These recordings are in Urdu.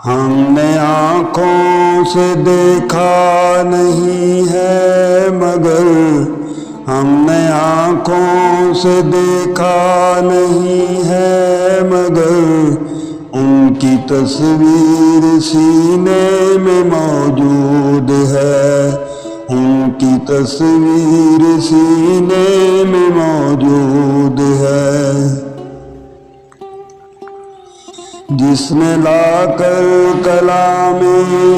ہم نے آنکھوں سے دیکھا نہیں ہے مگر ہم نے آنکھوں سے دیکھا نہیں ہے مگر ان کی تصویر سینے میں موجود ہے، ان کی تصویر سینے میں موجود ہے۔ جس نے لا کر کلام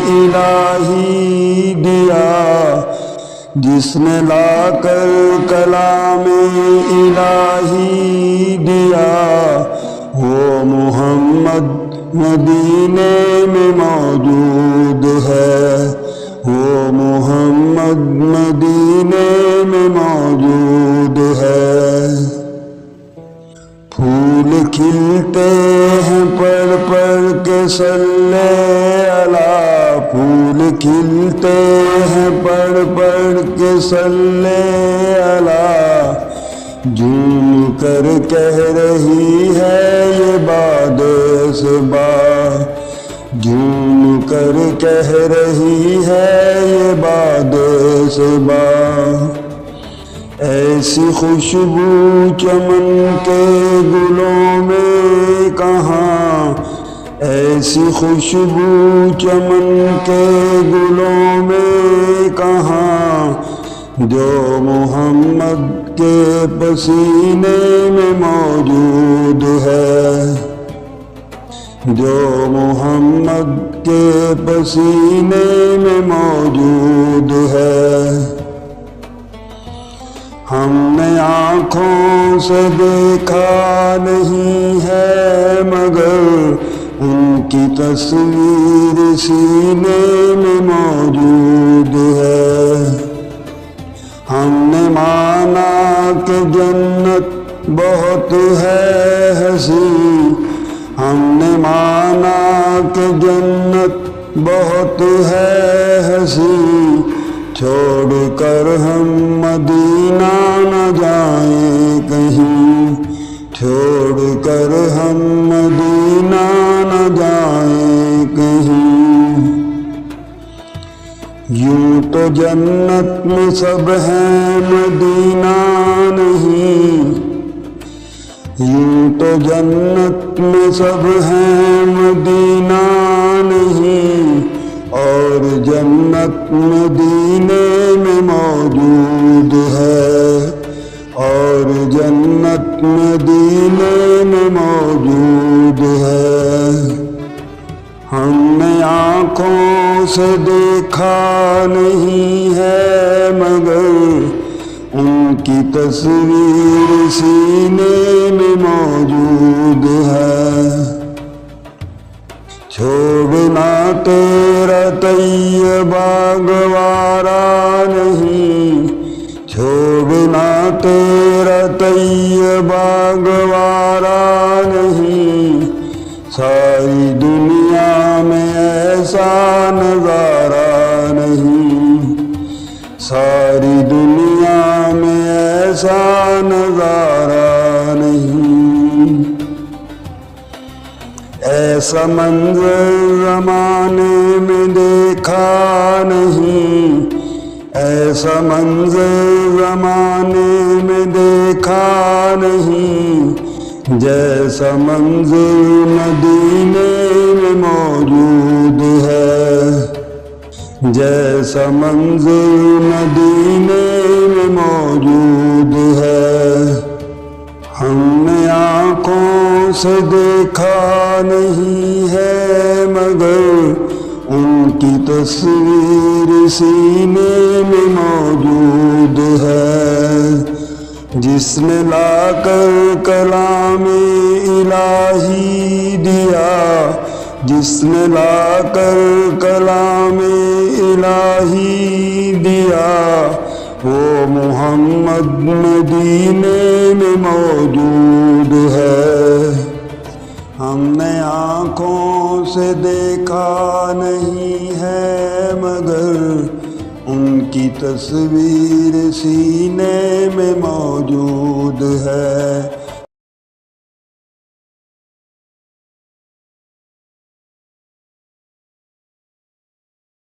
الہی دیا، جس نے لا کر کلام الہی دیا، وہ محمد مدینے میں موجود ہے، وہ محمد مدینے میں موجود ہے۔ پھول کھلتے ہیں پڑھ پڑھ کے صلی علی، پھول کھلتے ہیں پڑھ پڑھ کے صلی علی، جھوم کر کہہ رہی ہے یہ باد صبا، جھوم کر کہہ رہی ہے یہ باد صبا۔ ایسی خوشبو چمن کے گلوں میں کہاں، ایسی خوشبو چمن کے گلوں میں کہاں، جو محمد کے پسینے میں موجود ہے، جو محمد کے پسینے میں موجود ہے۔ ہم نے آنکھوں سے دیکھا نہیں ہے مگر ان کی تصویر سینے میں موجود ہے۔ ہم نے مانا کہ جنت بہت ہے حسین، ہم نے مانا کہ جنت بہت ہے حسین، چھوڑ کر ہم مدینہ نہ جائیں کہیں، چھوڑ کر ہم مدینہ نہ جائیں کہیں۔ یوں تو جنت میں سب ہیں مدینہ نہیں، یوں تو جنت میں سب ہیں مدینہ نہیں، اور جنت مدینے میں موجود ہے، اور جنت مدینے میں موجود ہے۔ ہم نے آنکھوں سے دیکھا نہیں ہے مگر ان کی تصویر سینے میں موجود ہے۔ چھوڑنا تیرا طیبہ گوارا نہیں، چھوڑنا تیرا طیبہ گوارا نہیں، ساری دنیا میں ایسا نظارہ نہیں، ساری دنیا میں ایسا نظارہ نہیں۔ ایسا منظر زمانے میں دیکھا نہیں، ایسا منظر زمانے میں دیکھا نہیں، جیسا منظر مدینے میں موجود ہے، جیسا منظر مدینے میں موجود ہے۔ ہم نے آنکھوں سے دیکھا نہیں ہے مگر ان کی تصویر سینے میں موجود ہے۔ جس نے لا کر کلام الہی دیا، جس نے لا کر کلام الہی دیا، وہ محمد مدینے میں موجود ہے۔ ہم نے آنکھوں سے دیکھا نہیں ہے مگر ان کی تصویر سینے میں موجود ہے۔